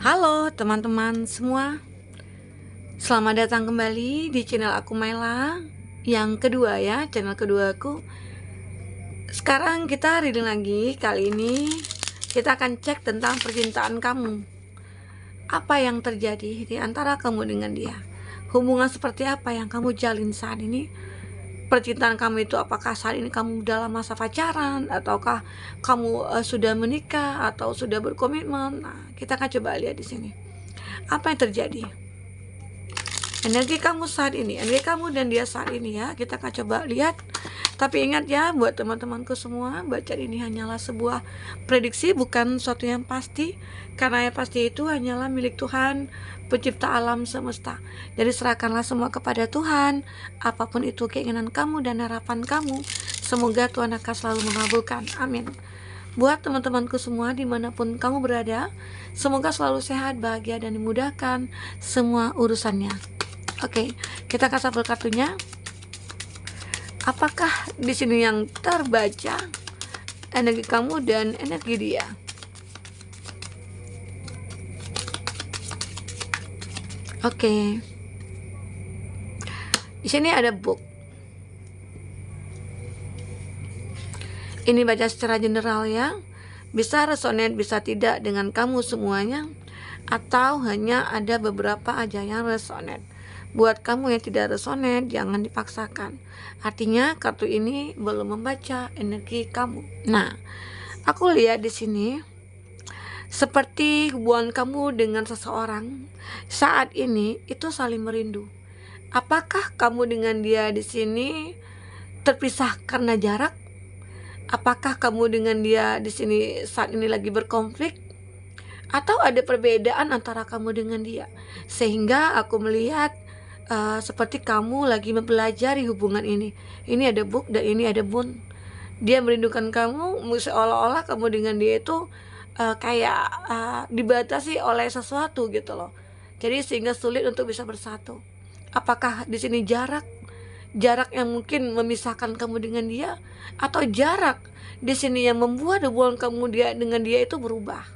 Halo teman-teman semua, selamat datang kembali di channel aku Maila yang kedua ya, channel kedua aku. Sekarang kita reading lagi, kali ini kita akan cek tentang percintaan kamu. Apa yang terjadi di antara kamu dengan dia? Hubungan seperti apa yang kamu jalin saat ini? Percintaan kamu itu apakah saat ini kamu dalam masa pacaran, ataukah kamu sudah menikah atau sudah berkomitmen? Nah, kita akan coba lihat di sini. Apa yang terjadi? Energi kamu saat ini, energi kamu dan dia saat ini ya, kita akan coba lihat. Tapi ingat ya, buat teman-temanku semua, baca ini hanyalah sebuah prediksi, bukan sesuatu yang pasti, karena yang pasti itu hanyalah milik Tuhan, pencipta alam semesta. Jadi serahkanlah semua kepada Tuhan, apapun itu keinginan kamu dan harapan kamu, semoga Tuhan akan selalu mengabulkan, amin. Buat teman-temanku semua dimanapun kamu berada, semoga selalu sehat, bahagia, dan dimudahkan semua urusannya. Oke, kita kasih kartunya. Apakah di sini yang terbaca energi kamu dan energi dia? Oke. Di sini ada book. Ini baca secara general ya. Bisa resonate, bisa tidak dengan kamu semuanya, atau hanya ada beberapa aja yang resonate. Buat kamu yang tidak resonate, jangan dipaksakan. Artinya kartu ini belum membaca energi kamu. Nah, aku lihat di sini seperti hubungan kamu dengan seseorang saat ini itu saling merindu. Apakah kamu dengan dia di sini terpisah karena jarak? Apakah kamu dengan dia di sini saat ini lagi berkonflik? Atau ada perbedaan antara kamu dengan dia? Sehingga aku melihat seperti kamu lagi mempelajari hubungan ini. Ini ada book dan ini ada moon. Dia merindukan kamu, seolah-olah kamu dengan dia itu kayak dibatasi oleh sesuatu gitu loh. Jadi sehingga sulit untuk bisa bersatu. Apakah di sini jarak yang mungkin memisahkan kamu dengan dia, atau jarak di sini yang membuat hubungan kamu dengan dia itu berubah?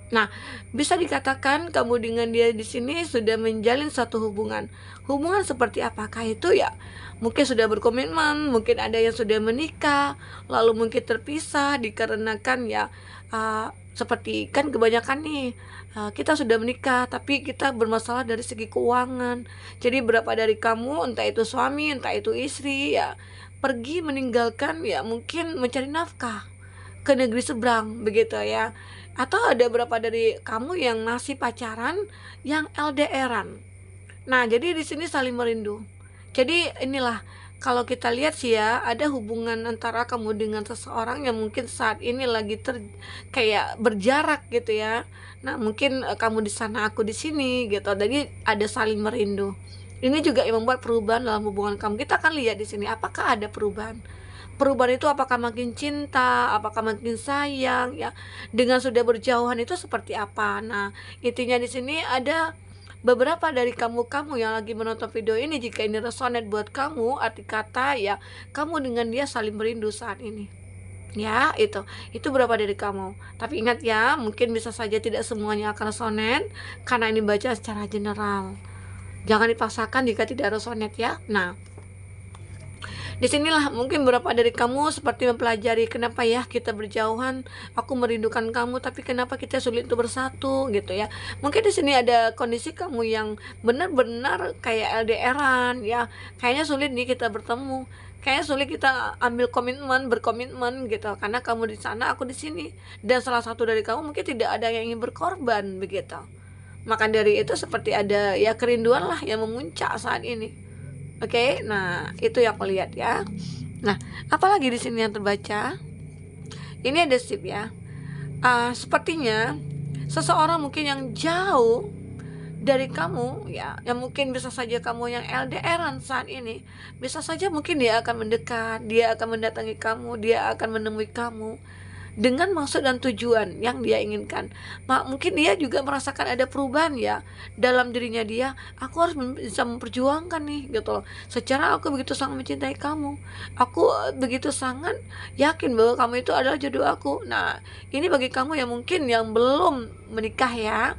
Nah, bisa dikatakan kamu dengan dia di sini sudah menjalin satu hubungan. Hubungan seperti apakah itu ya? Mungkin sudah berkomitmen, mungkin ada yang sudah menikah, lalu mungkin terpisah dikarenakan ya seperti kan kebanyakan nih kita sudah menikah tapi kita bermasalah dari segi keuangan. Jadi berapa dari kamu, entah itu suami, entah itu istri ya, pergi meninggalkan ya mungkin mencari nafkah ke negeri seberang begitu ya. Atau ada berapa dari kamu yang masih pacaran yang LDRan. Nah, jadi di sini saling merindu. Jadi inilah kalau kita lihat sih ya, ada hubungan antara kamu dengan seseorang yang mungkin saat ini lagi kayak berjarak gitu ya. Nah, mungkin kamu di sana, aku di sini gitu. Jadi ada saling merindu. Ini juga yang membuat perubahan dalam hubungan kamu. Kita akan lihat di sini apakah ada perubahan. Perubahan itu apakah makin cinta, apakah makin sayang ya. Dengan sudah berjauhan itu seperti apa. Nah, intinya di sini ada beberapa dari kamu yang lagi menonton video ini, jika ini resonate buat kamu, arti kata ya kamu dengan dia saling merindu saat ini. Ya, itu berapa dari kamu. Tapi ingat ya, mungkin bisa saja tidak semuanya akan resonate karena ini baca secara general. Jangan dipaksakan jika tidak resonate ya. Nah, disinilah mungkin beberapa dari kamu seperti mempelajari kenapa ya kita berjauhan, aku merindukan kamu tapi kenapa kita sulit untuk bersatu gitu ya. Mungkin di sini ada kondisi kamu yang benar-benar kayak LDRan ya, kayaknya sulit nih kita bertemu, kayaknya sulit kita ambil berkomitmen gitu, karena kamu di sana, aku di sini, dan salah satu dari kamu mungkin tidak ada yang ingin berkorban begitu. Maka dari itu seperti ada ya kerinduan lah yang memuncak saat ini. Oke, nah itu yang aku lihat ya. Nah, apalagi di sini yang terbaca? Ini ada sip ya. Sepertinya seseorang mungkin yang jauh dari kamu ya, yang mungkin bisa saja kamu yang LDRan saat ini, bisa saja mungkin dia akan mendekat, dia akan mendatangi kamu, dia akan menemui kamu dengan maksud dan tujuan yang dia inginkan. Mungkin dia juga merasakan ada perubahan ya dalam dirinya dia. Aku harus bisa memperjuangkan nih gitu loh. Secara aku begitu sangat mencintai kamu, aku begitu sangat yakin bahwa kamu itu adalah jodoh aku. Nah, ini bagi kamu yang mungkin yang belum menikah ya,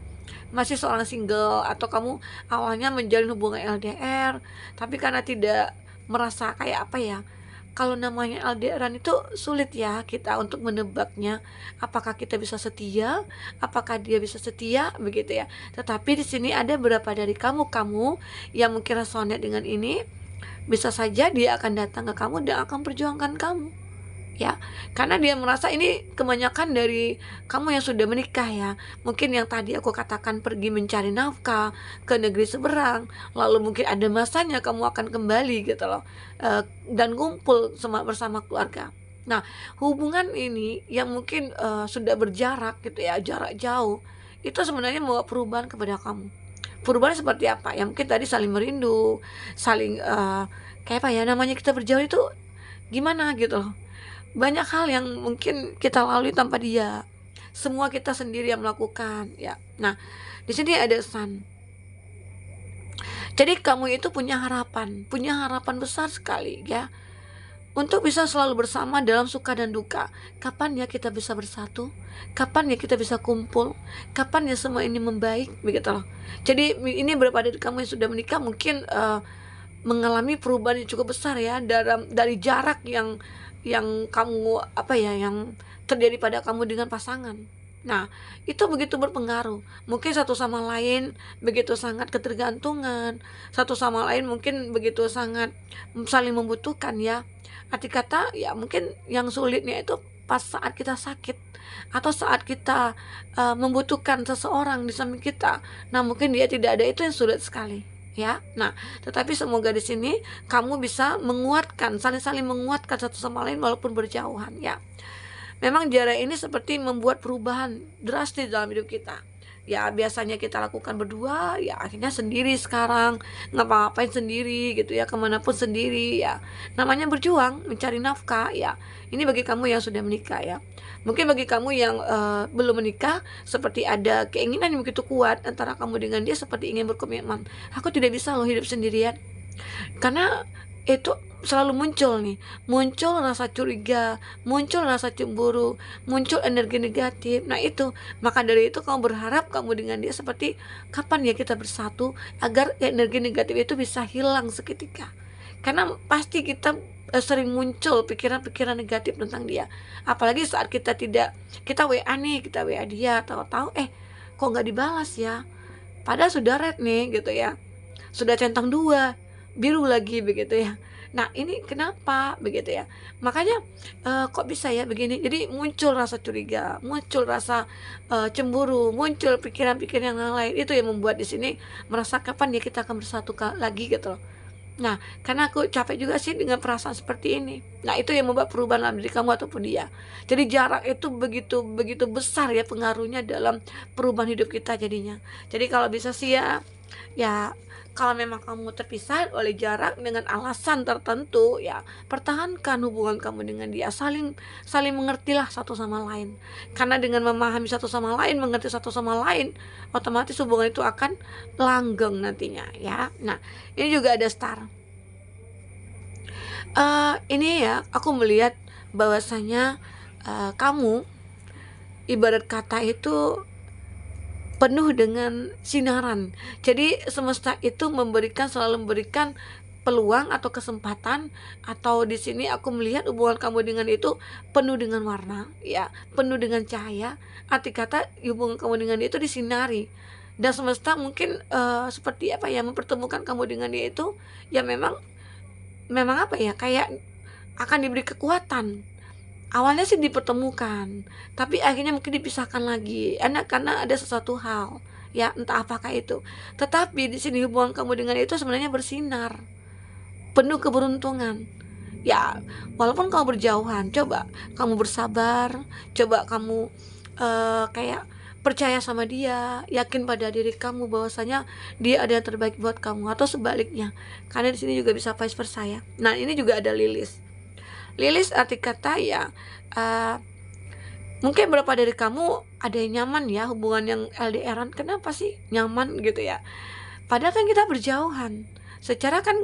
masih seorang single, atau kamu awalnya menjalin hubungan LDR tapi karena tidak merasa kayak apa ya, kalau namanya LDRan itu sulit ya kita untuk menebaknya, apakah kita bisa setia, apakah dia bisa setia, begitu ya. Tetapi di sini ada beberapa dari kamu yang mungkin resonate dengan ini, bisa saja dia akan datang ke kamu dan akan perjuangkan kamu, ya, karena dia merasa ini kebanyakan dari kamu yang sudah menikah ya, mungkin yang tadi aku katakan pergi mencari nafkah ke negeri seberang, lalu mungkin ada masanya kamu akan kembali gitu loh, dan kumpul bersama keluarga. Nah, hubungan ini yang mungkin sudah berjarak gitu ya, jarak jauh, itu sebenarnya membawa perubahan kepada kamu. Perubahan seperti apa? Ya mungkin tadi saling merindu, saling kayak apa ya namanya, kita berjauh itu gimana gitu loh. Banyak hal yang mungkin kita lalui tanpa dia. Semua kita sendiri yang melakukan, ya. Nah, di sini ada sun. Jadi kamu itu punya harapan besar sekali ya, untuk bisa selalu bersama dalam suka dan duka. Kapan ya kita bisa bersatu? Kapan ya kita bisa kumpul? Kapan ya semua ini membaik? Begitu loh. Jadi ini beberapa dari kamu yang sudah menikah mungkin mengalami perubahan yang cukup besar ya, dari jarak yang kamu apa ya, yang terjadi pada kamu dengan pasangan. Nah, itu begitu berpengaruh. Mungkin satu sama lain begitu sangat ketergantungan, satu sama lain mungkin begitu sangat saling membutuhkan ya. Arti kata ya, mungkin yang sulitnya itu pas saat kita sakit atau saat kita membutuhkan seseorang di samping kita. Nah, mungkin dia tidak ada, itu yang sulit sekali ya. Nah, tetapi semoga di sini kamu bisa menguatkan, saling menguatkan satu sama lain walaupun berjauhan ya. Memang jarak ini seperti membuat perubahan drastis dalam hidup kita. Ya, biasanya kita lakukan berdua, ya akhirnya sendiri sekarang, ngapa-ngapain sendiri gitu ya, kemanapun sendiri ya. Namanya berjuang, mencari nafkah ya. Ini bagi kamu yang sudah menikah ya. Mungkin bagi kamu yang belum menikah, seperti ada keinginan yang begitu kuat antara kamu dengan dia, seperti ingin berkomitmen. Aku tidak bisa loh hidup sendirian. Karena itu selalu muncul rasa curiga, muncul rasa cemburu, muncul energi negatif. Nah itu, maka dari itu kamu berharap kamu dengan dia seperti kapan ya kita bersatu, agar energi negatif itu bisa hilang seketika. Karena pasti kita sering muncul pikiran-pikiran negatif tentang dia. Apalagi saat kita WA nih, kita WA dia, tahu-tahu kok nggak dibalas ya, padahal sudah red nih gitu ya, sudah centang 2 biru lagi begitu ya. Nah ini kenapa begitu ya, makanya kok bisa ya begini. Jadi muncul rasa curiga, muncul rasa cemburu, muncul pikiran-pikiran yang lain. Itu yang membuat di sini merasa kapan ya kita akan bersatu lagi gitu loh. Nah, karena aku capek juga sih dengan perasaan seperti ini. Nah, itu yang membuat perubahan dalam diri kamu ataupun dia. Jadi jarak itu begitu besar ya pengaruhnya dalam perubahan hidup kita jadinya. Jadi kalau bisa sih ya kalau memang kamu terpisah oleh jarak dengan alasan tertentu ya, pertahankan hubungan kamu dengan dia. Saling mengertilah satu sama lain. Karena dengan memahami satu sama lain, mengerti satu sama lain, otomatis hubungan itu akan langgeng nantinya ya. Nah, ini juga ada star. Ini ya, aku melihat bahwasanya kamu ibarat kata itu penuh dengan sinaran. Jadi semesta itu selalu memberikan peluang atau kesempatan, atau di sini aku melihat hubungan kamu dengan itu penuh dengan warna ya, penuh dengan cahaya. Arti kata hubungan kamu dengan dia itu disinari, dan semesta mungkin seperti apa ya, mempertemukan kamu dengan dia itu ya, memang apa ya, kayak akan diberi kekuatan. Awalnya sih dipertemukan, tapi akhirnya mungkin dipisahkan lagi, karena ada sesuatu hal ya, entah apakah itu. Tetapi di sini hubungan kamu dengan itu sebenarnya bersinar, penuh keberuntungan ya. Walaupun kamu berjauhan, coba kamu bersabar, coba kamu kayak percaya sama dia, yakin pada diri kamu bahwasanya dia ada yang terbaik buat kamu, atau sebaliknya. Karena di sini juga bisa vice versa ya. Nah, ini juga ada Lilis arti kata ya, mungkin beberapa dari kamu ada yang nyaman ya hubungan yang LDRan. Kenapa sih nyaman gitu ya? Padahal kan kita berjauhan. Secara kan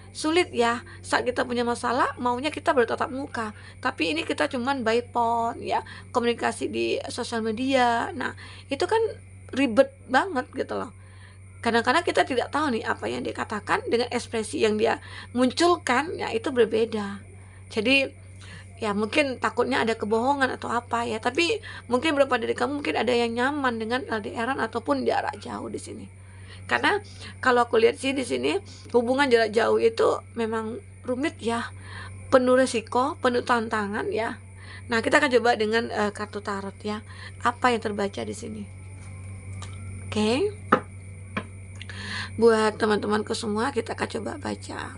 sulit ya, saat kita punya masalah maunya kita bertatap muka. Tapi ini kita cuman by phone ya, komunikasi di sosial media. Nah, itu kan ribet banget gitu loh. Kadang-kadang kita tidak tahu nih apa yang dia katakan dengan ekspresi yang dia munculkan, ya itu berbeda. Jadi ya mungkin takutnya ada kebohongan atau apa ya, tapi mungkin beberapa dari kamu mungkin ada yang nyaman dengan LDRan ataupun jarak jauh di sini. Karena kalau aku lihat sih di sini hubungan jarak jauh itu memang rumit ya, penuh resiko, penuh tantangan ya. Nah, kita akan coba dengan kartu tarot ya. Apa yang terbaca di sini? Oke. Buat teman-temanku semua, kita akan coba baca.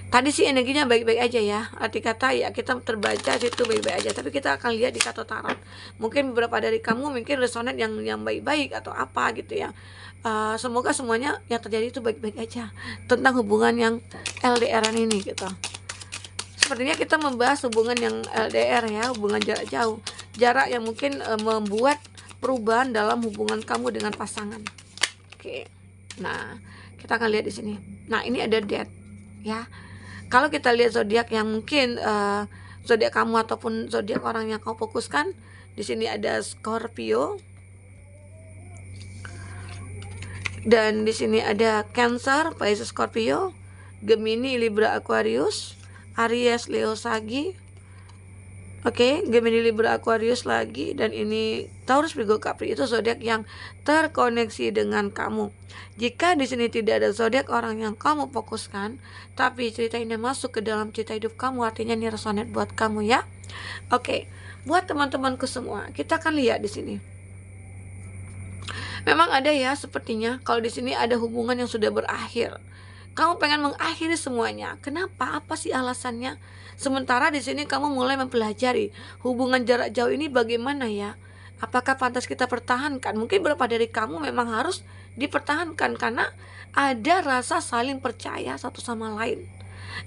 Tadi sih energinya baik-baik aja ya. Arti kata ya kita terbaca situ baik-baik aja. Tapi kita akan lihat di kartu tarot. Mungkin beberapa dari kamu mungkin resonate yang baik-baik atau apa gitu ya. Semoga semuanya yang terjadi itu baik-baik aja tentang hubungan yang LDRan ini gitu. Sepertinya kita membahas hubungan yang LDR ya, hubungan jarak jauh. Jarak yang mungkin membuat perubahan dalam hubungan kamu dengan pasangan. Oke. Nah, kita akan lihat di sini. Nah, ini ada Death ya. Kalau kita lihat zodiak yang mungkin zodiak kamu ataupun zodiak orang yang kau fokuskan, di sini ada Scorpio. Dan di sini ada Cancer, Pisces, Scorpio, Gemini, Libra, Aquarius, Aries, Leo, Sagi. Oke, Gemini, Libra, Aquarius lagi, dan ini Taurus, Virgo, Capri. Itu zodiak yang terkoneksi dengan kamu. Jika di sini tidak ada zodiak orang yang kamu fokuskan, tapi cerita ini masuk ke dalam cerita hidup kamu, artinya ini resonate buat kamu ya. Oke, buat teman-temanku semua, kita akan lihat di sini. Memang ada ya, sepertinya kalau di sini ada hubungan yang sudah berakhir. Kamu pengen mengakhiri semuanya. Kenapa? Apa sih alasannya? Sementara di sini kamu mulai mempelajari hubungan jarak jauh ini bagaimana ya? Apakah pantas kita pertahankan? Mungkin beberapa dari kamu memang harus dipertahankan karena ada rasa saling percaya satu sama lain.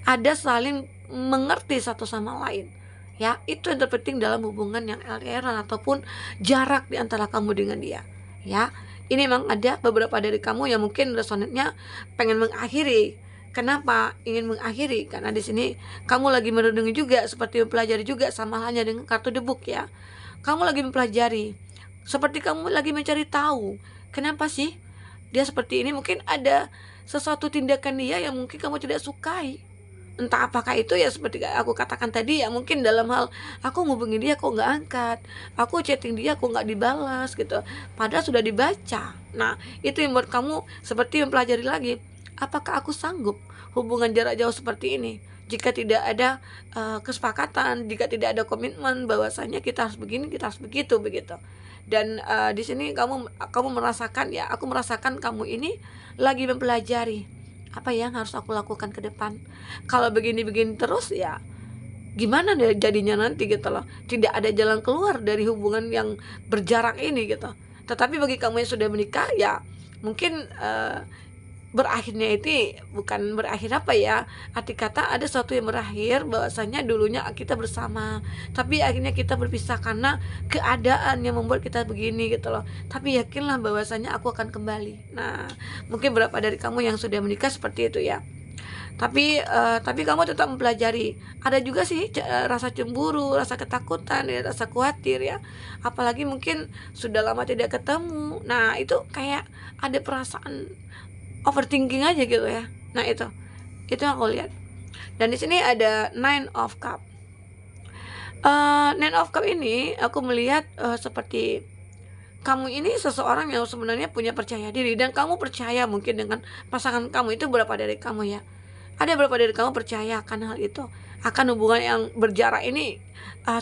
Ada saling mengerti satu sama lain. Ya, itu yang terpenting dalam hubungan yang LDR ataupun jarak di antara kamu dengan dia. Ya, ini memang ada beberapa dari kamu yang mungkin resonatnya pengen mengakhiri. Kenapa ingin mengakhiri? Karena di sini kamu lagi merenungi juga, seperti mempelajari juga, sama halnya dengan kartu The Book ya. Kamu lagi mempelajari, seperti kamu lagi mencari tahu, kenapa sih dia seperti ini? Mungkin ada sesuatu tindakan dia yang mungkin kamu tidak sukai. Entah apakah itu ya seperti aku katakan tadi ya, mungkin dalam hal aku ngubungin dia kok nggak angkat, aku chatting dia kok nggak dibalas gitu, padahal sudah dibaca. Nah, itu yang buat kamu seperti mempelajari lagi, apakah aku sanggup hubungan jarak jauh seperti ini jika tidak ada kesepakatan, jika tidak ada komitmen bahwasanya kita harus begini, kita harus begitu. Dan di sini kamu merasakan ya, aku merasakan kamu ini lagi mempelajari apa yang harus aku lakukan ke depan. Kalau begini-begini terus ya gimana deh jadinya nanti gitu loh. Tidak ada jalan keluar dari hubungan yang berjarak ini gitu. Tetapi bagi kamu yang sudah menikah ya mungkin berakhirnya itu bukan berakhir apa ya, arti kata ada sesuatu yang berakhir bahwasanya dulunya kita bersama tapi akhirnya kita berpisah karena keadaan yang membuat kita begini gitu loh. Tapi yakinlah bahwasanya aku akan kembali. Nah, mungkin beberapa dari kamu yang sudah menikah seperti itu ya. Tapi kamu tetap mempelajari. Ada juga sih rasa cemburu, rasa ketakutan, ya, rasa khawatir ya. Apalagi mungkin sudah lama tidak ketemu. Nah, itu kayak ada perasaan overthinking aja gitu ya. Nah, itu yang aku lihat. Dan di sini ada Nine of Cup. Nine of Cup ini aku melihat seperti kamu ini seseorang yang sebenarnya punya percaya diri dan kamu percaya mungkin dengan pasangan kamu. Itu berapa dari kamu ya? Ada berapa dari kamu percaya akan hal itu, akan hubungan yang berjarak ini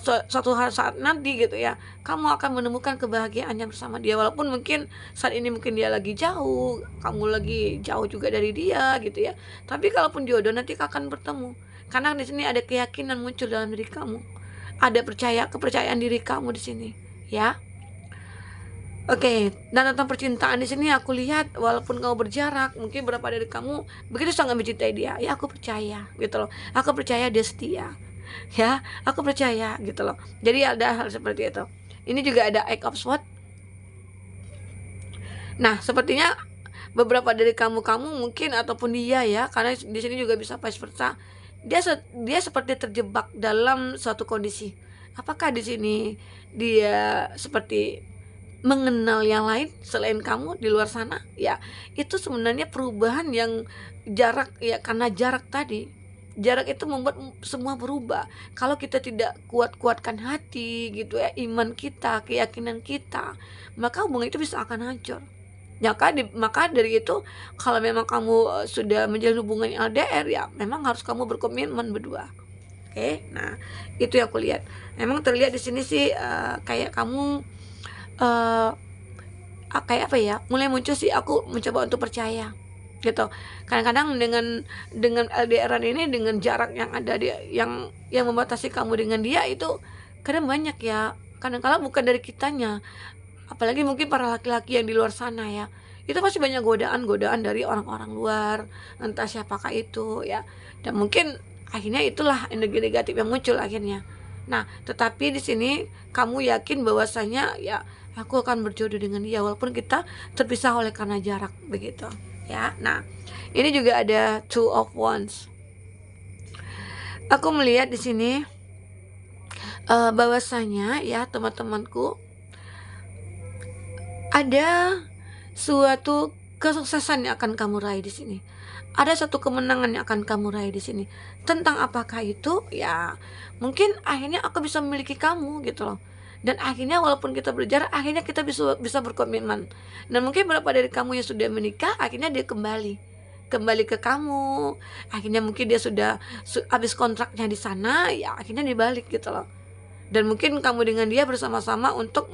suatu saat nanti gitu ya, kamu akan menemukan kebahagiaannya bersama dia. Walaupun mungkin saat ini mungkin dia lagi jauh, kamu lagi jauh juga dari dia gitu ya. Tapi kalaupun jodoh nanti akan bertemu. Karena di sini ada keyakinan muncul dalam diri kamu, ada kepercayaan diri kamu di sini ya. Oke, dan tentang percintaan di sini aku lihat walaupun kamu berjarak, mungkin beberapa dari kamu begitu sangat mencintai dia. Ya, aku percaya gitu loh. Aku percaya dia setia. Ya, aku percaya gitu loh. Jadi ada hal seperti itu. Ini juga ada Eight of Swords. Nah, sepertinya beberapa dari kamu mungkin ataupun dia ya, karena di sini juga bisa vice versa. Dia seperti terjebak dalam suatu kondisi. Apakah di sini dia seperti mengenal yang lain selain kamu di luar sana, ya itu sebenarnya perubahan yang jarak ya, karena jarak tadi. Jarak itu membuat semua berubah. Kalau kita tidak kuatkan hati gitu ya, iman kita, keyakinan kita, maka hubungan itu bisa akan hancur. Maka dari itu, kalau memang kamu sudah menjalin hubungan LDR, ya memang harus kamu berkomitmen berdua. Oke, nah itu yang aku lihat. Memang terlihat di sini sih kayak kamu kayak apa ya, mulai muncul sih, aku mencoba untuk percaya gitu. Kadang-kadang dengan LDRan ini, dengan jarak yang ada dia, yang membatasi kamu dengan dia itu kadang banyak ya. Kadang-kadang bukan dari kitanya, apalagi mungkin para laki-laki yang di luar sana ya, itu pasti banyak godaan dari orang-orang luar, entah siapakah itu ya. Dan mungkin akhirnya itulah energi negatif yang muncul akhirnya. Nah, tetapi di sini kamu yakin bahwasanya ya, aku akan berjodoh dengan dia walaupun kita terpisah oleh karena jarak begitu ya. Nah, ini juga ada two of wands. Aku melihat di sini bahwasanya ya, teman-temanku, ada suatu kesuksesan yang akan kamu raih di sini. Ada satu kemenangan yang akan kamu raih di sini. Tentang apakah itu? Ya, mungkin akhirnya aku bisa memiliki kamu gitu loh. Dan akhirnya walaupun kita berjarak, akhirnya kita bisa berkomitmen. Dan mungkin beberapa dari kamu yang sudah menikah, akhirnya dia kembali ke kamu. Akhirnya mungkin dia sudah habis kontraknya di sana, ya akhirnya dia balik gitu loh. Dan mungkin kamu dengan dia bersama-sama untuk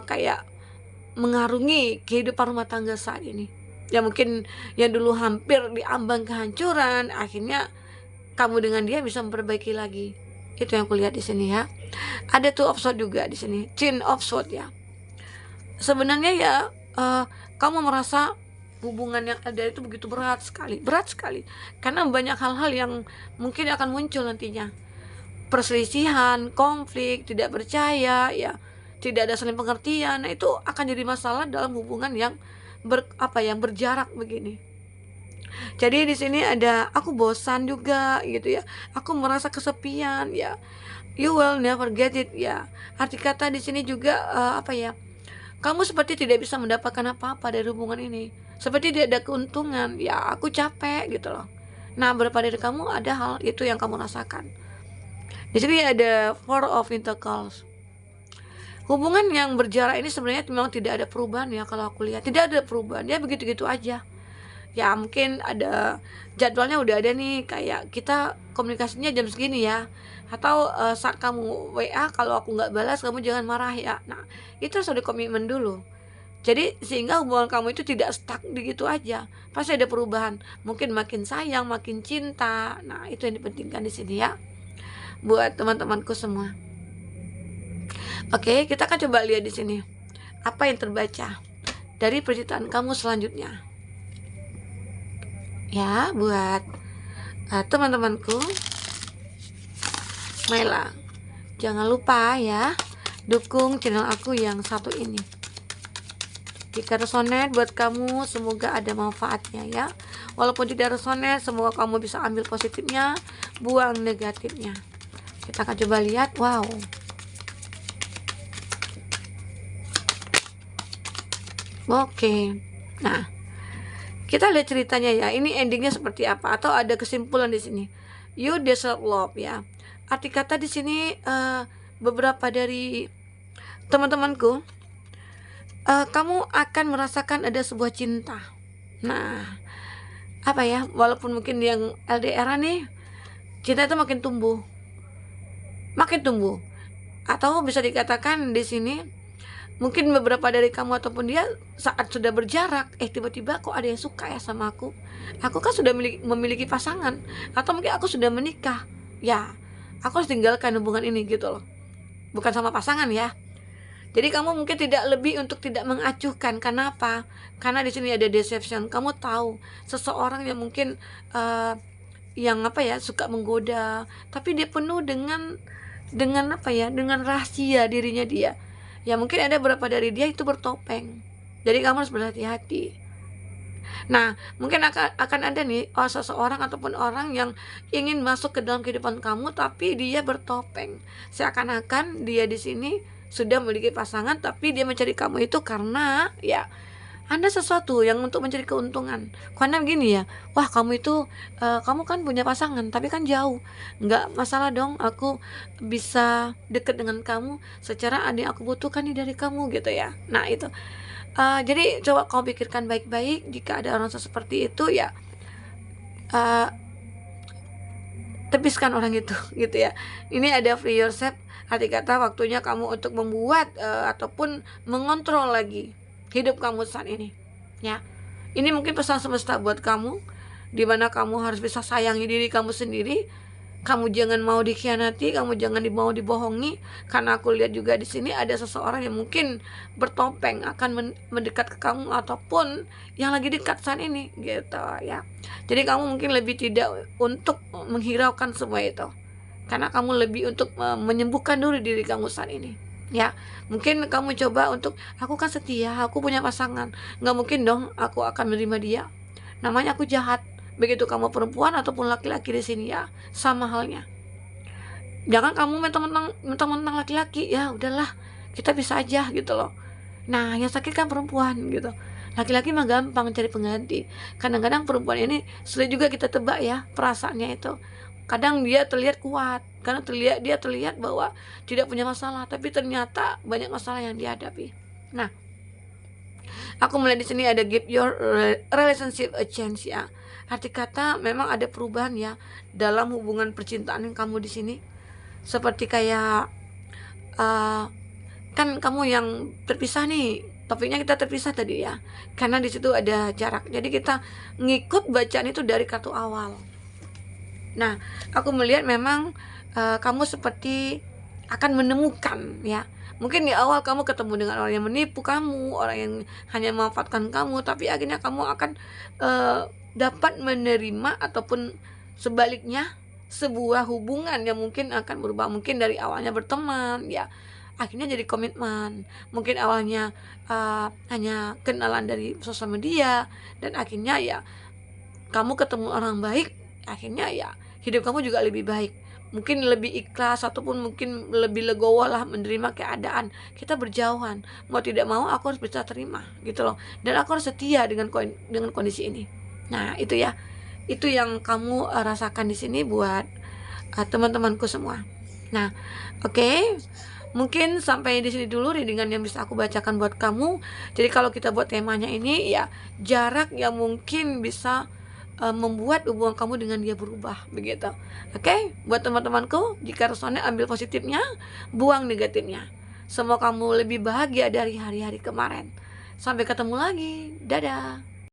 kayak mengarungi kehidupan rumah tangga saat ini. Ya mungkin yang dulu hampir diambang kehancuran, akhirnya kamu dengan dia bisa memperbaiki lagi. Itu yang kulihat di sini ya. Ada two of swords juga di sini, Queen of swords ya. Sebenarnya ya kamu merasa hubungan yang ada itu begitu berat sekali, karena banyak hal-hal yang mungkin akan muncul nantinya. Perselisihan, konflik, tidak percaya ya, tidak ada saling pengertian. Nah, itu akan jadi masalah dalam hubungan yang berjarak begini. Jadi di sini ada aku bosan juga gitu ya. Aku merasa kesepian ya. You will never get it ya. Arti kata di sini juga kamu seperti tidak bisa mendapatkan apa-apa dari hubungan ini. Seperti tidak ada keuntungan. Ya, aku capek gitu loh. Nah, beberapa dari kamu ada hal itu yang kamu rasakan. Di sini ada Four of Pentacles. Hubungan yang berjarak ini sebenarnya memang tidak ada perubahan ya, kalau aku lihat. Tidak ada perubahan, dia begitu-gitu aja. Ya mungkin ada jadwalnya udah ada nih, kayak kita komunikasinya jam segini ya. Atau saat kamu WA, kalau aku nggak balas kamu jangan marah ya. Nah, itu harus ada komitmen dulu. Jadi sehingga hubungan kamu itu tidak stuck di gitu aja. Pasti ada perubahan. Mungkin makin sayang, makin cinta. Nah, itu yang dipentingkan di sini ya, buat teman-temanku semua. Oke, kita akan coba lihat di sini apa yang terbaca dari percintaan kamu selanjutnya. Ya, buat teman-temanku, Mela, jangan lupa ya, dukung channel aku yang satu ini. Jika resonate buat kamu, semoga ada manfaatnya ya. Walaupun tidak resonate, semoga kamu bisa ambil positifnya, buang negatifnya. Kita akan coba lihat. Wow, oke. Nah, kita lihat ceritanya ya. Ini endingnya seperti apa, atau ada kesimpulan di sini. You deserve love ya. Arti kata di sini beberapa dari teman-temanku, kamu akan merasakan ada sebuah cinta. Nah, walaupun mungkin yang LDR nih, cinta itu makin tumbuh, atau bisa dikatakan di sini mungkin beberapa dari kamu ataupun dia saat sudah berjarak, tiba-tiba kok ada yang suka ya sama aku kan sudah memiliki pasangan, atau mungkin aku sudah menikah ya, aku harus tinggalkan hubungan ini gitu loh, bukan sama pasangan ya. Jadi kamu mungkin tidak lebih untuk tidak mengacuhkan. Kenapa? Karena di sini ada deception. Kamu tahu seseorang yang mungkin suka menggoda, tapi dia penuh dengan dengan rahasia dirinya dia. Ya mungkin ada beberapa dari dia itu bertopeng. Jadi kamu harus berhati-hati. Nah, mungkin akan ada nih seseorang ataupun orang yang ingin masuk ke dalam kehidupan kamu, tapi dia bertopeng. Seakan-akan dia di sini sudah memiliki pasangan, tapi dia mencari kamu itu karena ya Anda sesuatu yang untuk mencari keuntungan. Karena begini ya, wah kamu itu kamu kan punya pasangan tapi kan jauh. Nggak masalah dong, aku bisa deket dengan kamu secara ada yang aku butuhkan nih dari kamu gitu ya. Nah itu. Jadi coba kamu pikirkan baik-baik, jika ada orang seperti itu ya uh, tepiskan orang itu gitu ya. Ini ada free yourself, arti kata waktunya kamu untuk membuat ataupun mengontrol lagi hidup kamu saat ini ya. Ini mungkin pesan semesta buat kamu, dimana kamu harus bisa sayangi diri kamu sendiri. Kamu jangan mau dikhianati, kamu jangan mau dibohongi. Karena aku lihat juga di sini ada seseorang yang mungkin bertopeng akan mendekat ke kamu ataupun yang lagi dekat saat ini gitu ya. Jadi kamu mungkin lebih tidak untuk menghiraukan semua itu, karena kamu lebih untuk menyembuhkan dulu diri kamu saat ini ya. Mungkin kamu coba untuk, aku kan setia, aku punya pasangan, nggak mungkin dong aku akan menerima dia, namanya aku jahat. Begitu kamu perempuan ataupun laki-laki di sini ya, sama halnya. Jangan kamu mentang-mentang laki-laki, ya udahlah kita bisa aja gitu loh. Nah yang sakit kan perempuan gitu. Laki-laki mah gampang cari pengganti. Kadang-kadang perempuan ini sulit juga kita tebak ya perasaannya itu. Kadang dia terlihat kuat, karena dia terlihat bahwa tidak punya masalah, tapi ternyata banyak masalah yang dihadapi. Nah, aku melihat di sini ada give your relationship a chance ya. Arti kata memang ada perubahan ya dalam hubungan percintaan yang kamu di sini. Seperti kayak kan kamu yang terpisah nih, topiknya kita terpisah tadi ya, karena di situ ada jarak. Jadi kita ngikut bacaan itu dari kartu awal. Nah, aku melihat memang kamu seperti akan menemukan ya. Mungkin di awal kamu ketemu dengan orang yang menipu kamu, orang yang hanya memanfaatkan kamu, tapi akhirnya kamu akan dapat menerima ataupun sebaliknya sebuah hubungan yang mungkin akan berubah. Mungkin dari awalnya berteman ya, akhirnya jadi komitmen. Mungkin awalnya hanya kenalan dari sosial media, dan akhirnya ya kamu ketemu orang baik, akhirnya ya hidup kamu juga lebih baik. Mungkin lebih ikhlas ataupun mungkin lebih legowo lah menerima keadaan. Kita berjauhan, mau tidak mau aku harus bisa terima gitu loh, dan aku harus setia dengan kondisi ini. Nah itu ya, itu yang kamu rasakan di sini buat teman-temanku semua. Nah oke. Mungkin sampai di sini dulu readingan yang bisa aku bacakan buat kamu. Jadi kalau kita buat temanya ini ya jarak yang mungkin bisa membuat hubungan kamu dengan dia berubah begitu. Oke, buat teman-temanku, jika resonnya ambil positifnya, buang negatifnya. Semoga kamu lebih bahagia dari hari-hari kemarin. Sampai ketemu lagi. Dadah.